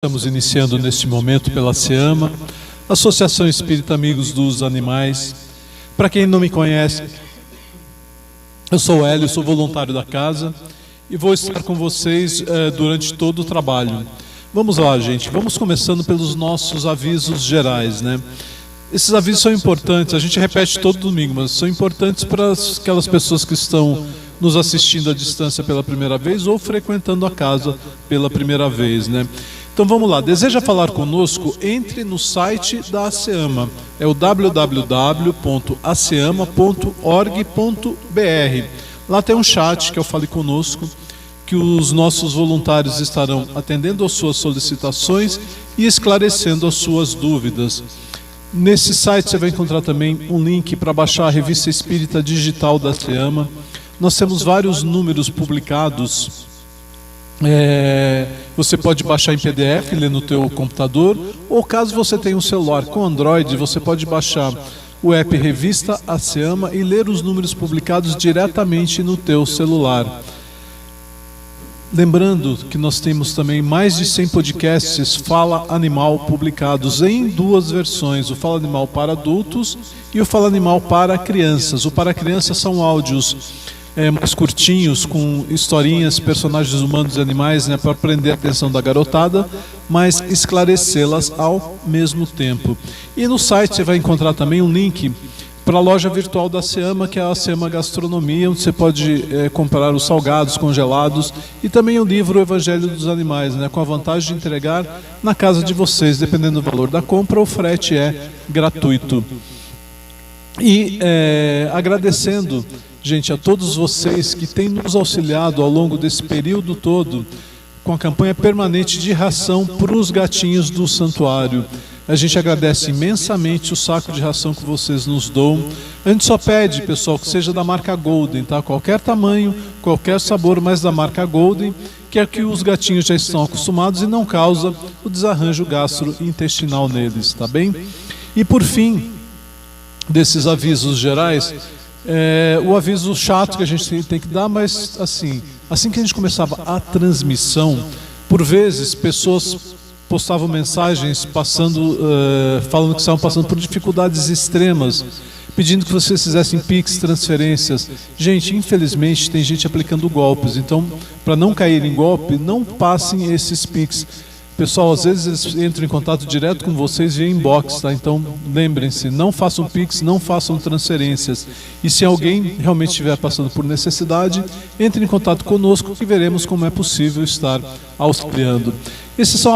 Estamos iniciando neste momento pela SEAMA, Associação Espírita Amigos dos Animais. Para quem não me conhece, eu sou o Hélio, sou voluntário da casa e vou estar com vocês durante todo o trabalho. Vamos lá, gente, vamos começando pelos nossos avisos gerais, né? Esses avisos são importantes, a gente repete todo domingo, mas são importantes para aquelas pessoas que estão nos assistindo à distância pela primeira vez ou frequentando a casa pela primeira vez, né? Então vamos lá, deseja falar conosco? Entre no site da ASEAMA, é o www.aseama.org.br. Lá tem um chat que é o Fale Conosco, que os nossos voluntários estarão atendendo às suas solicitações e esclarecendo as suas dúvidas. Nesse site você vai encontrar também um link para baixar a revista espírita digital da ASEAMA. Nós temos vários números publicados. Você pode baixar em PDF, ler no teu computador, ou caso você tenha um celular com Android, você pode baixar o app Revista ASEAMA e ler os números publicados diretamente no teu celular. Lembrando que nós temos também mais de 100 podcasts Fala Animal publicados em duas versões, o Fala Animal para adultos e o Fala Animal para crianças. O para crianças são áudios mais curtinhos, com historinhas, personagens humanos e animais, né, para prender a atenção da garotada, mas esclarecê-las ao mesmo tempo. E no site você vai encontrar também um link para a loja virtual da ASEAMA, que é a ASEAMA Gastronomia, onde você pode comprar os salgados congelados e também o livro O Evangelho dos Animais, né, com a vantagem de entregar na casa de vocês, dependendo do valor da compra, o frete é gratuito. E agradecendo, gente, a todos vocês que têm nos auxiliado ao longo desse período todo com a campanha permanente de ração para os gatinhos do santuário. A gente agradece imensamente o saco de ração que vocês nos dão. A gente só pede, pessoal, que seja da marca Golden, tá? Qualquer tamanho, qualquer sabor, mas da marca Golden, que é que os gatinhos já estão acostumados e não causa o desarranjo gastrointestinal neles, tá bem? E por fim, desses avisos gerais, o aviso chato que a gente tem que dar, mas assim que a gente começava a transmissão, por vezes pessoas postavam mensagens falando que estavam passando por dificuldades extremas, pedindo que vocês fizessem Pix, transferências. Gente, infelizmente tem gente aplicando golpes, então para não cair em golpe, não passem esses Pix. Pessoal, às vezes eles entram em contato direto com vocês via inbox, tá? Então lembrem-se, não façam Pix, não façam transferências. E se alguém realmente estiver passando por necessidade, entre em contato conosco que veremos como é possível estar auxiliando. Essa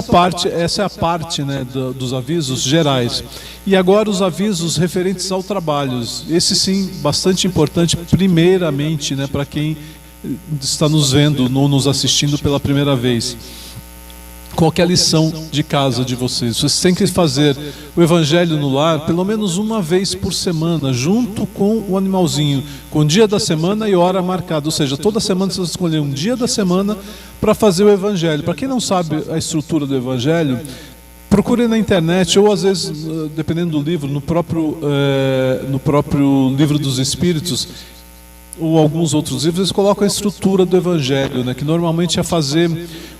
é a parte, né, dos avisos gerais. E agora os avisos referentes ao trabalho. Esse sim, bastante importante, primeiramente, né, para quem está nos vendo, ou nos assistindo pela primeira vez. Qual que é a lição de casa de vocês? Vocês têm que fazer o Evangelho no lar pelo menos uma vez por semana, junto com o animalzinho, com dia da semana e hora marcada. Ou seja, toda semana vocês vão escolher um dia da semana para fazer o Evangelho. Para quem não sabe a estrutura do Evangelho, procure na internet, ou às vezes, dependendo do livro, no próprio Livro dos Espíritos, ou alguns outros livros, eles colocam a estrutura do Evangelho, né, que normalmente é fazer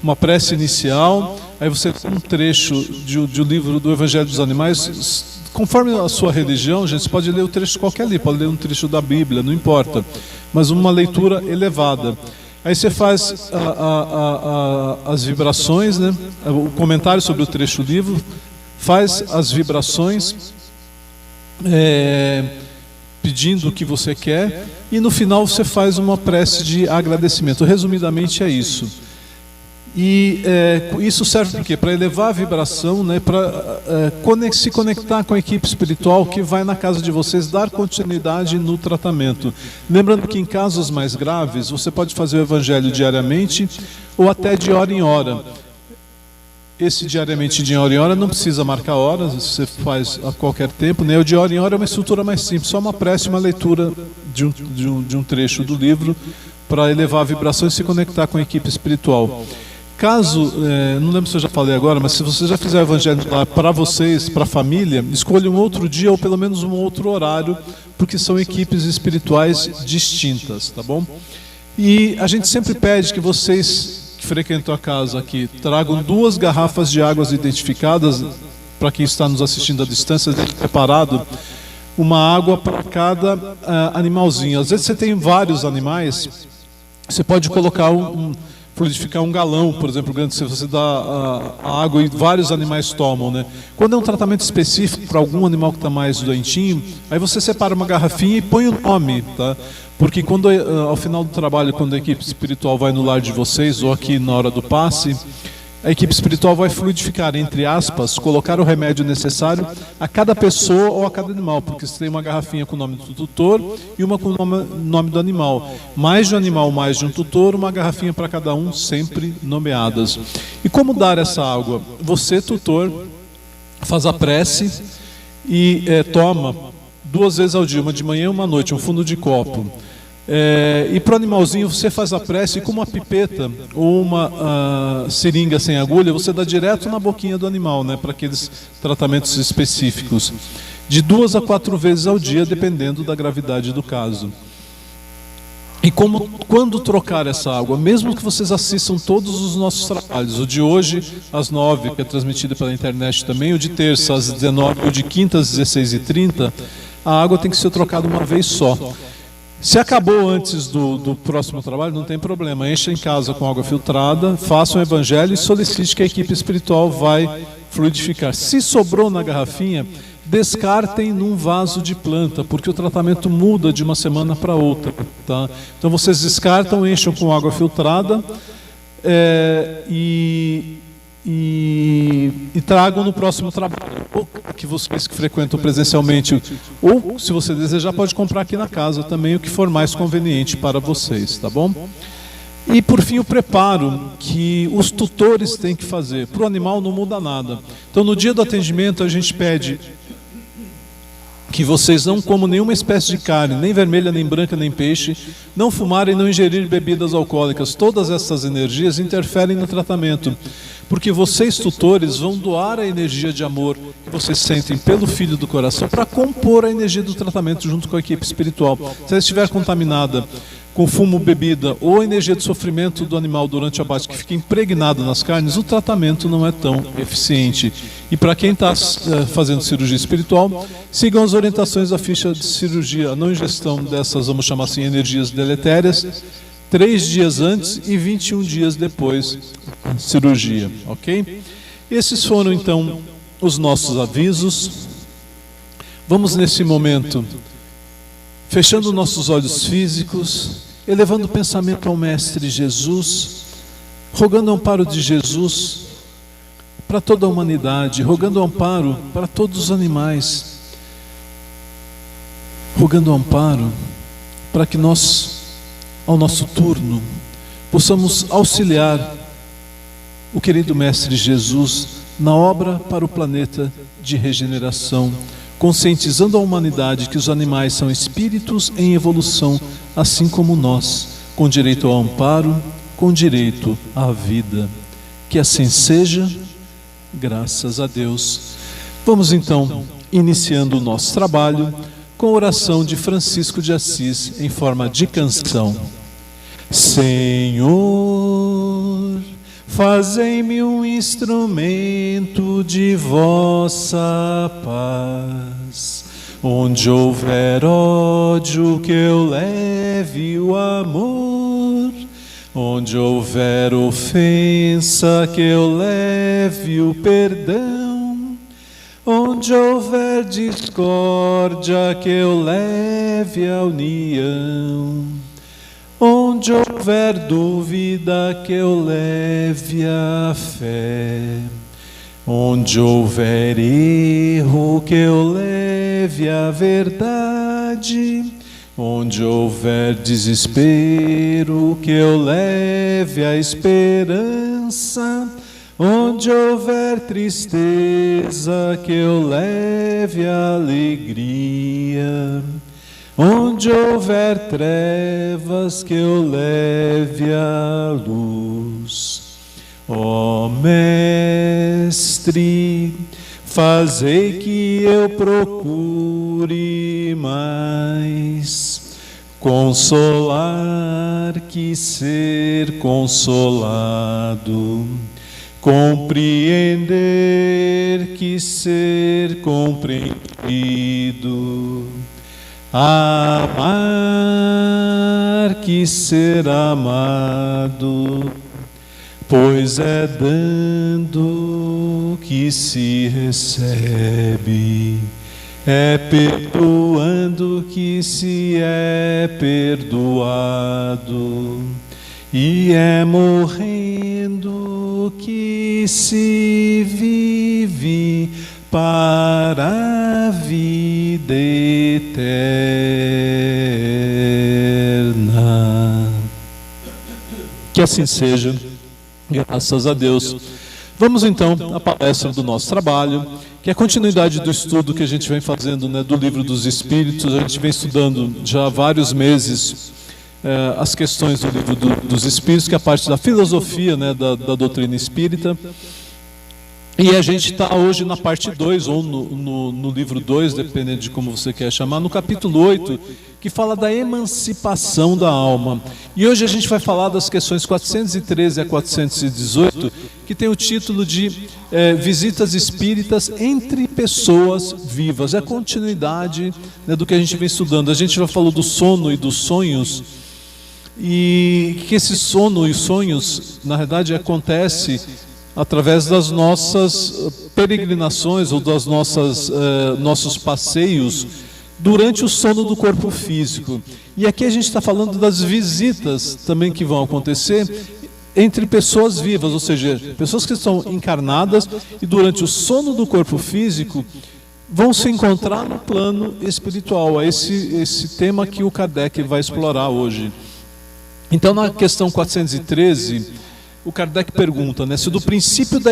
uma prece inicial, aí você tem um trecho de um livro do Evangelho dos Animais, conforme a sua religião, gente, você pode ler o trecho qualquer ali, pode ler um trecho da Bíblia, não importa, mas uma leitura elevada. Aí você faz as vibrações, né, o comentário sobre o trecho do livro, faz as vibrações, pedindo o que você quer, e no final você faz uma prece de agradecimento. Resumidamente é isso. E isso serve para quê? Para elevar a vibração, né? Para se conectar com a equipe espiritual que vai na casa de vocês, dar continuidade no tratamento. Lembrando que em casos mais graves, você pode fazer o Evangelho diariamente ou até de hora em hora. Esse diariamente de hora em hora não precisa marcar horas, você faz a qualquer tempo, né? O de hora em hora é uma estrutura mais simples, só uma prece, uma leitura de um trecho do livro para elevar a vibração e se conectar com a equipe espiritual. Caso, não lembro se eu já falei agora, mas se você já fizer o Evangelho lá para vocês, para a família, escolha um outro dia ou pelo menos um outro horário, porque são equipes espirituais distintas, tá bom? E a gente sempre pede que vocês que frequentam a casa aqui tragam 2 garrafas de águas identificadas, para quem está nos assistindo à distância, preparado uma água para cada animalzinho. Às vezes você tem vários animais, você pode colocar fluidificar um galão, por exemplo, grande, se você dá a água e vários animais tomam, né? Quando é um tratamento específico para algum animal que está mais doentinho, aí você separa uma garrafinha e põe o nome, tá? Porque quando ao final do trabalho, quando a equipe espiritual vai no lar de vocês ou aqui na hora do passe, a equipe espiritual vai fluidificar, entre aspas, colocar o remédio necessário a cada pessoa ou a cada animal, porque você tem uma garrafinha com o nome do tutor e uma com o nome do animal. Mais de um animal, mais de um tutor, uma garrafinha para cada um, sempre nomeadas. E como dar essa água? Você, tutor, faz a prece e toma 2 vezes ao dia, uma de manhã e uma à noite, um fundo de copo. E para o animalzinho você faz a prece e com uma pipeta ou uma seringa sem agulha você dá direto na boquinha do animal, né, para aqueles tratamentos específicos, de 2 a 4 vezes ao dia, dependendo da gravidade do caso. E quando trocar essa água, mesmo que vocês assistam todos os nossos trabalhos, o de hoje às 9, que é transmitido pela internet também, o de terça às 19, o de quinta às 16h30, a água tem que ser trocada uma vez só. Se acabou antes do próximo trabalho, não tem problema. Encha em casa com água filtrada, faça um evangelho e solicite que a equipe espiritual vai fluidificar. Se sobrou na garrafinha, descartem num vaso de planta, porque o tratamento muda de uma semana para outra. Tá? Então vocês descartam, enchem com água filtrada e tragam no próximo trabalho, ou que vocês que frequentam presencialmente, ou se você desejar pode comprar aqui na casa também, o que for mais conveniente para vocês, tá bom? E por fim o preparo que os tutores têm que fazer. Para o animal não muda nada. Então no dia do atendimento a gente pede que vocês não comam nenhuma espécie de carne, nem vermelha, nem branca, nem peixe, não fumarem, não ingerir bebidas alcoólicas. Todas essas energias interferem no tratamento, porque vocês, tutores, vão doar a energia de amor que vocês sentem pelo Filho do Coração para compor a energia do tratamento junto com a equipe espiritual. Se ela estiver contaminada com fumo, bebida ou a energia de sofrimento do animal durante o abate que fica impregnada nas carnes, o tratamento não é tão eficiente. E para quem está fazendo cirurgia espiritual, sigam as orientações da ficha de cirurgia, a não ingestão dessas, vamos chamar assim, energias deletérias, 3 dias antes e 21 dias depois da cirurgia, ok? Esses foram então os nossos avisos. Vamos nesse momento fechando nossos olhos físicos, elevando o pensamento ao Mestre Jesus, rogando amparo de Jesus para toda a humanidade, rogando amparo para todos os animais, rogando amparo para que nós, ao nosso turno, possamos auxiliar o querido Mestre Jesus na obra para o planeta de regeneração, conscientizando a humanidade que os animais são espíritos em evolução, assim como nós, com direito ao amparo, com direito à vida. Que assim seja, graças a Deus. Vamos então, iniciando o nosso trabalho, com a oração de Francisco de Assis, em forma de canção. Senhor, fazei-me um instrumento de vossa paz. Onde houver ódio, que eu leve o amor. Onde houver ofensa, que eu leve o perdão. Onde houver discórdia, que eu leve a união. Onde houver dúvida, que eu leve a fé. Onde houver erro, que eu leve a verdade. Onde houver desespero, que eu leve a esperança. Onde houver tristeza, que eu leve a alegria. Onde houver trevas, que eu leve a luz. Ó Mestre, fazei que eu procure mais consolar que ser consolado, compreender que ser compreendido, amar que ser amado, pois é dando que se recebe, é perdoando que se é perdoado, e é morrendo que se vive para a vida eterna. Que assim seja, graças a Deus. Vamos então à palestra do nosso trabalho, que é a continuidade do estudo que a gente vem fazendo, né, do Livro dos Espíritos. A gente vem estudando já há vários meses as questões do Livro dos Espíritos, que é a parte da filosofia, né, da doutrina espírita. E a gente está hoje na parte 2, ou no livro 2, dependendo de como você quer chamar, no capítulo 8, que fala da emancipação da alma. E hoje a gente vai falar das questões 413 a 418, que tem o título de Visitas Espíritas entre Pessoas Vivas. É a continuidade, né, do que a gente vem estudando. A gente já falou do sono e dos sonhos, e que esse sono e sonhos, na verdade, acontece através das nossas peregrinações ou das nossos passeios durante o sono do corpo físico. E aqui a gente está falando das visitas também que vão acontecer entre pessoas vivas, ou seja, pessoas que estão encarnadas e durante o sono do corpo físico vão se encontrar no plano espiritual. É esse tema que o Kardec vai explorar hoje. Então, na questão 413, o Kardec pergunta, né, se do princípio da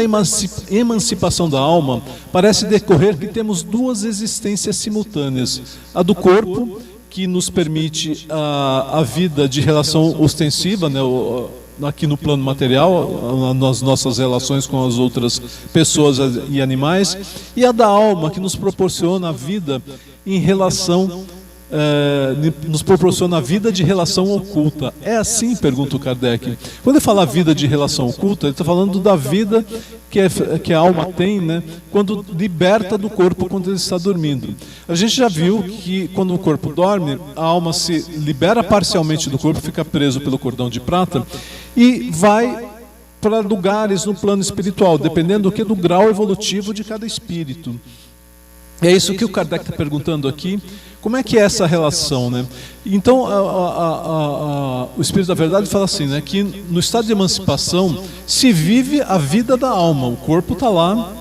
emancipação da alma parece decorrer que temos duas existências simultâneas: a do corpo, que nos permite a vida de relação ostensiva, né, aqui no plano material, nas nossas relações com as outras pessoas e animais, e a da alma, que nos proporciona a vida em relação nos proporciona a vida de relação oculta. É assim, pergunta o Kardec. Quando ele fala vida de relação oculta, ele está falando da vida que a alma tem, né, quando liberta do corpo, quando ele está dormindo. A gente já viu que quando o corpo dorme, a alma se libera parcialmente do corpo, fica preso pelo cordão de prata e vai para lugares no plano espiritual, dependendo do grau evolutivo de cada espírito. É isso que o Kardec está perguntando aqui. Como é que é essa relação, né? Então, o Espírito da Verdade fala assim, né, que no estado de emancipação se vive a vida da alma, o corpo está lá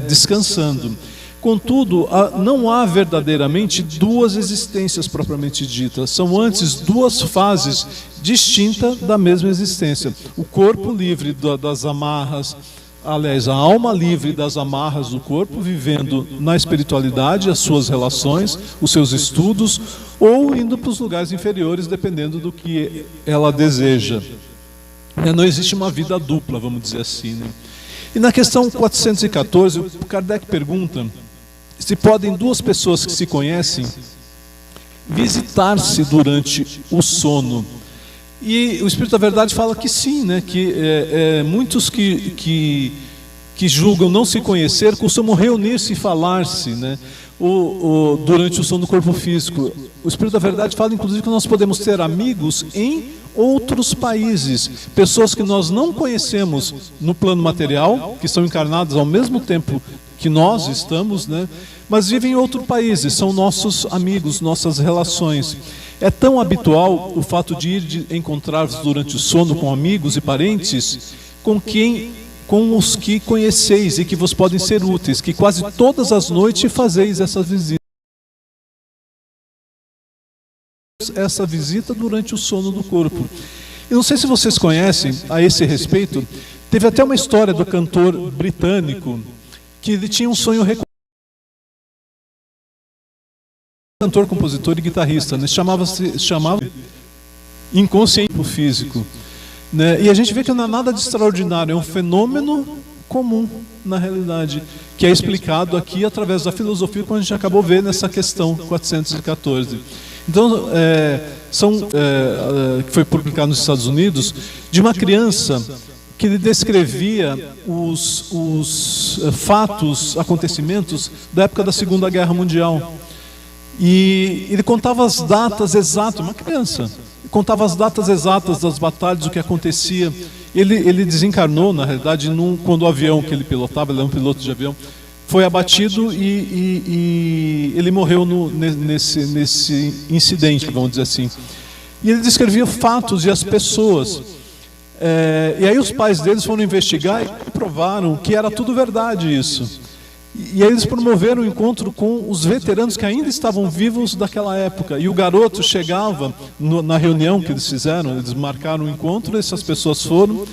descansando. Contudo, não há verdadeiramente duas existências propriamente ditas, são antes duas fases distintas da mesma existência. O corpo livre das amarras, aliás, a alma livre das amarras do corpo, vivendo na espiritualidade, as suas relações, os seus estudos, ou indo para os lugares inferiores, dependendo do que ela deseja. Não existe uma vida dupla, vamos dizer assim, né? E na questão 414, o Kardec pergunta se podem duas pessoas que se conhecem visitar-se durante o sono. E o Espírito da Verdade fala que sim, né? Que muitos que julgam não se conhecer costumam reunir-se e falar-se, né? Durante o sono do corpo físico. O Espírito da Verdade fala, inclusive, que nós podemos ter amigos em outros países, pessoas que nós não conhecemos no plano material, que são encarnadas ao mesmo tempo que nós estamos, né? Mas vivem em outros países, são nossos amigos, nossas relações. É tão habitual o fato de ir encontrar-vos durante o sono com amigos e parentes com os que conheceis e que vos podem ser úteis, que quase todas as noites fazeis essa visita durante o sono do corpo. Eu não sei se vocês conhecem a esse respeito, teve até uma história do cantor britânico que ele tinha um sonho recorrente. Cantor, compositor e guitarrista, né? chamava inconsciente físico, né? E a gente vê que não é nada de extraordinário, é um fenômeno comum na realidade, que é explicado aqui através da filosofia, como a gente acabou vendo nessa questão 414. Então, que foi publicado nos Estados Unidos, de uma criança que ele descrevia os fatos, acontecimentos da época da Segunda Guerra Mundial. E ele contava as datas exatas, uma criança, contava as datas exatas das batalhas, o que acontecia. Ele desencarnou, na realidade, quando o avião que ele pilotava, ele era um piloto de avião, foi abatido e ele morreu nesse incidente, vamos dizer assim. E ele descrevia fatos e as pessoas. E aí os pais deles foram investigar e provaram que era tudo verdade isso. E aí eles promoveram o encontro com os veteranos que ainda estavam vivos daquela época. E o garoto chegava na reunião que eles fizeram, eles marcaram o encontro, essas pessoas foram.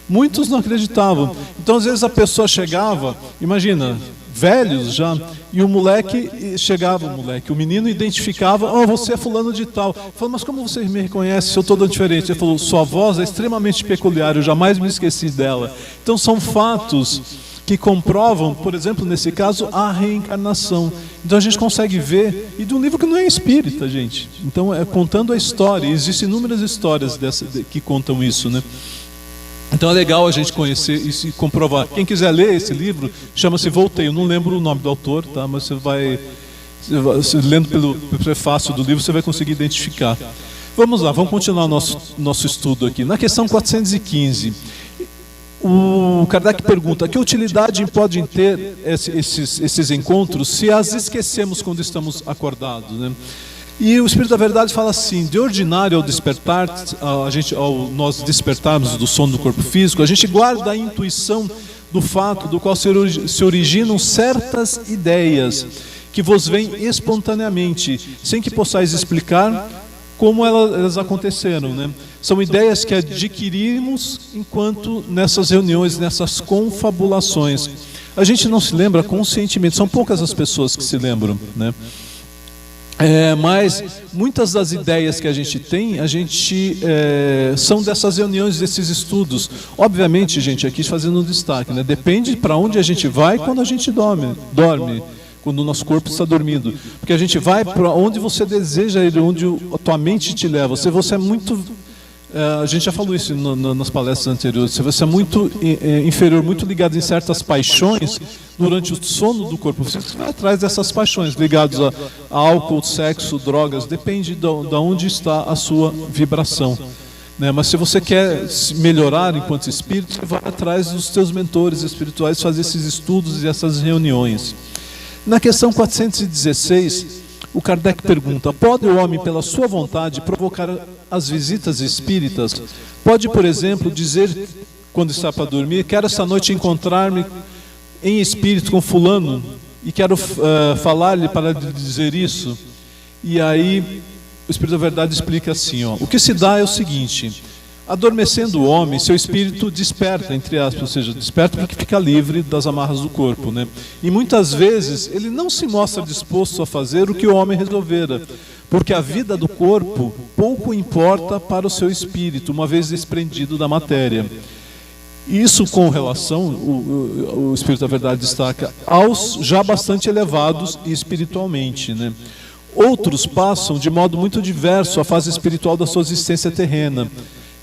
Muitos não acreditavam. Então às vezes a pessoa chegava, imagina, velhos já, e o moleque chegava, o menino identificava, você é fulano de tal. Falou, mas como você me reconhece se eu estou todo diferente? Ele falou, sua voz é extremamente peculiar, eu jamais me esqueci dela. Então são fatos que comprovam, por exemplo, nesse caso, a reencarnação. Então a gente consegue ver, e de um livro que não é espírita, gente. Então contando a história, e existem inúmeras histórias que contam isso, né? Então é legal a gente conhecer isso e comprovar. Quem quiser ler esse livro, chama-se Voltei. Eu não lembro o nome do autor, tá? Mas você vai lendo pelo prefácio do livro, você vai conseguir identificar. Vamos lá, vamos continuar nosso estudo aqui. Na questão 415, o Kardec pergunta: que utilidade podem ter esses encontros se as esquecemos quando estamos acordados, né? E o Espírito da Verdade fala assim: de ordinário, ao despertar, ao nós despertarmos do sono do corpo físico, a gente guarda a intuição do fato do qual se originam certas ideias que vos vêm espontaneamente, sem que possais explicar como elas aconteceram, né? São ideias que adquirimos enquanto nessas reuniões, nessas confabulações. A gente não se lembra conscientemente, são poucas as pessoas que se lembram, né? Mas muitas das ideias que a gente tem, são dessas reuniões, desses estudos. Obviamente, gente, aqui fazendo um destaque, né? Depende para onde a gente vai quando a gente dorme, quando o nosso corpo está dormindo. Porque a gente vai para onde você deseja ir, onde a tua mente te leva. Se você é muito... a gente já falou isso nas palestras anteriores. Se você é muito inferior, muito ligado em certas paixões, durante o sono do corpo, você vai atrás dessas paixões, ligados a álcool, sexo, drogas, depende de onde está a sua vibração, né? Mas se você quer melhorar enquanto espírito, você vai atrás dos teus mentores espirituais, fazer esses estudos e essas reuniões. Na questão 416, o Kardec pergunta: pode o homem, pela sua vontade, provocar as visitas espíritas? Pode, por exemplo, dizer, quando está para dormir, quero esta noite encontrar-me em espírito com fulano e quero falar-lhe para lhe dizer isso? E aí o Espírito da Verdade explica assim, o que se dá é o seguinte: adormecendo o homem, seu espírito desperta, entre aspas, ou seja, desperta porque fica livre das amarras do corpo, né? E muitas vezes ele não se mostra disposto a fazer o que o homem resolvera, porque a vida do corpo pouco importa para o seu espírito, uma vez desprendido da matéria. Isso com relação, o Espírito da Verdade destaca, aos já bastante elevados espiritualmente, né? Outros passam de modo muito diverso a fase espiritual da sua existência terrena.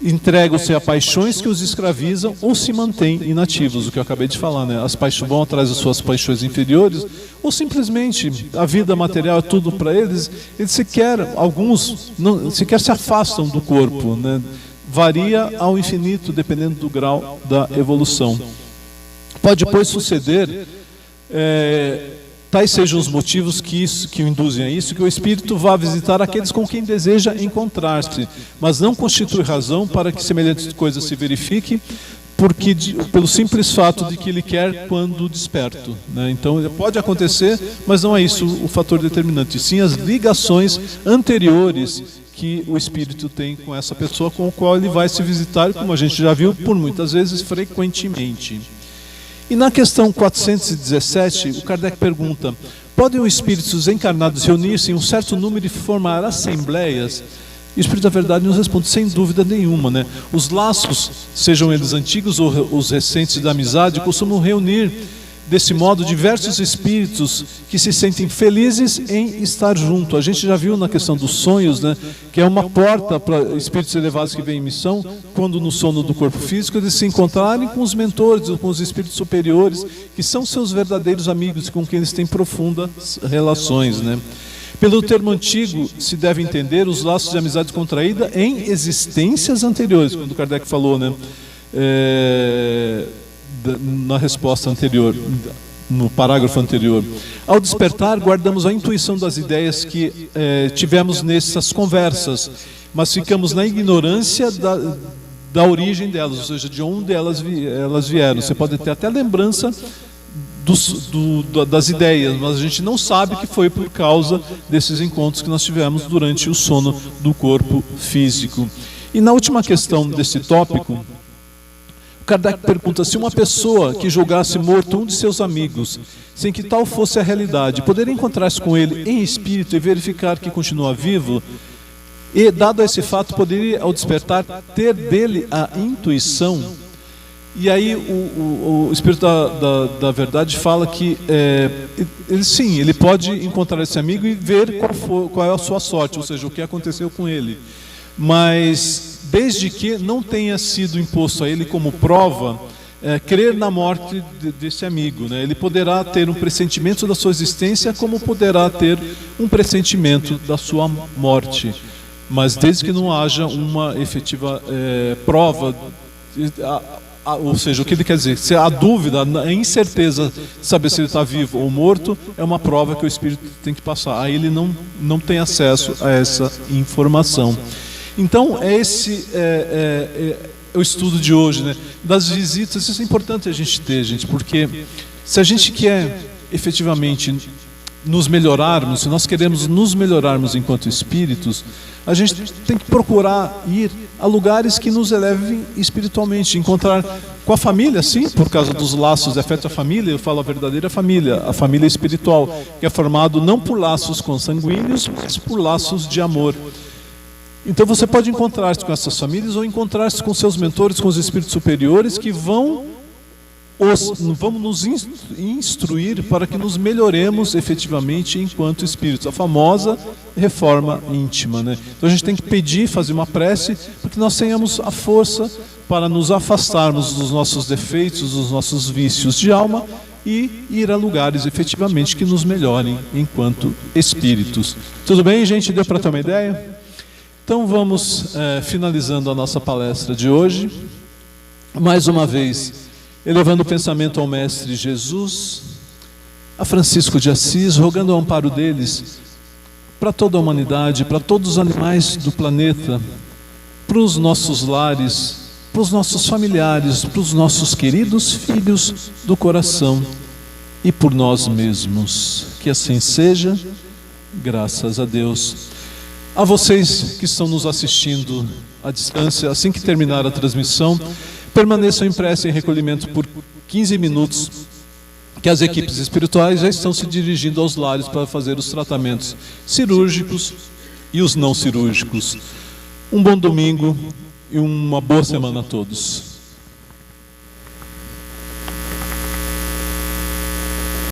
Entregam-se a paixões que os escravizam ou se mantêm inativos, o que eu acabei de falar, né? As paixões vão atrás das suas paixões inferiores, ou simplesmente a vida material é tudo para eles. Eles sequer, alguns, sequer se afastam do corpo, né? Varia ao infinito, dependendo do grau da evolução. Pode, pois, suceder, tais sejam os motivos que o induzem a isso, que o espírito vá visitar aqueles com quem deseja encontrar-se, mas não constitui razão para que semelhante coisa se verifique, pelo simples fato de que ele quer quando desperto, né? Então pode acontecer, mas não é isso o fator determinante, sim as ligações anteriores que o espírito tem com essa pessoa com a qual ele vai se visitar, como a gente já viu, por muitas vezes, frequentemente. E na questão 417, o Kardec pergunta: podem os espíritos encarnados reunir-se em um certo número e formar assembleias? E o Espírito da Verdade nos responde: sem dúvida nenhuma, né? Os laços, sejam eles antigos ou os recentes da amizade, costumam reunir Desse modo, diversos espíritos que se sentem felizes em estar junto. A gente já viu na questão dos sonhos, né, que é uma porta para espíritos elevados que vêm em missão, quando no sono do corpo físico, eles se encontrarem com os mentores, com os espíritos superiores, que são seus verdadeiros amigos, com quem eles têm profundas relações, né? Pelo termo antigo, se deve entender os laços de amizade contraída em existências anteriores, quando Kardec falou, né, na resposta anterior, no parágrafo anterior. Ao despertar, guardamos a intuição das ideias que tivemos nessas conversas, mas ficamos na ignorância da origem delas, ou seja, de onde elas vieram. Você pode ter até lembrança das ideias, mas a gente não sabe que foi por causa desses encontros que nós tivemos durante o sono do corpo físico. E na última questão desse tópico, Kardec pergunta: se uma pessoa que julgasse morto um de seus amigos, sem que tal fosse a realidade, poderia encontrar-se com ele em espírito e verificar que continua vivo? E, dado esse fato, poderia, ao despertar, ter dele a intuição? E aí o Espírito da Verdade fala que ele pode encontrar esse amigo e ver qual é a sua sorte, ou seja, o que aconteceu com ele. Mas desde que não tenha sido imposto a ele como prova crer na morte desse amigo, né? Ele poderá ter um pressentimento da sua existência, como poderá ter um pressentimento da sua morte, mas desde que não haja uma efetiva prova, ou seja, o que ele quer dizer, se há dúvida, a incerteza de saber se ele está vivo ou morto, é uma prova que o espírito tem que passar. Aí ele não tem acesso a essa informação. Então, esse o estudo de hoje, né? Das visitas. Isso é importante a gente ter, gente, porque se a gente quer efetivamente nos melhorarmos, se nós queremos nos melhorarmos enquanto espíritos, a gente tem que procurar ir a lugares que nos elevem espiritualmente, encontrar com a família, sim, por causa dos laços de afeto à família. Eu falo a verdadeira família, a família espiritual, que é formado não por laços consanguíneos, mas por laços de amor. Então você pode encontrar-se com essas famílias ou encontrar-se com seus mentores, com os espíritos superiores, que vão nos instruir para que nos melhoremos efetivamente enquanto espíritos. A famosa reforma íntima, né? Então a gente tem que pedir, fazer uma prece, para que nós tenhamos a força para nos afastarmos dos nossos defeitos, dos nossos vícios de alma e ir a lugares efetivamente que nos melhorem enquanto espíritos. Tudo bem, gente? Deu para ter uma ideia? Então vamos finalizando a nossa palestra de hoje, mais uma vez elevando o pensamento ao Mestre Jesus, a Francisco de Assis, rogando o amparo deles para toda a humanidade, para todos os animais do planeta, para os nossos lares, para os nossos familiares, para os nossos queridos filhos do coração e por nós mesmos. Que assim seja, graças a Deus. A vocês que estão nos assistindo à distância, assim que terminar a transmissão, permaneçam em prece e em recolhimento por 15 minutos, que as equipes espirituais já estão se dirigindo aos lares para fazer os tratamentos cirúrgicos e os não cirúrgicos. Um bom domingo e uma boa semana a todos.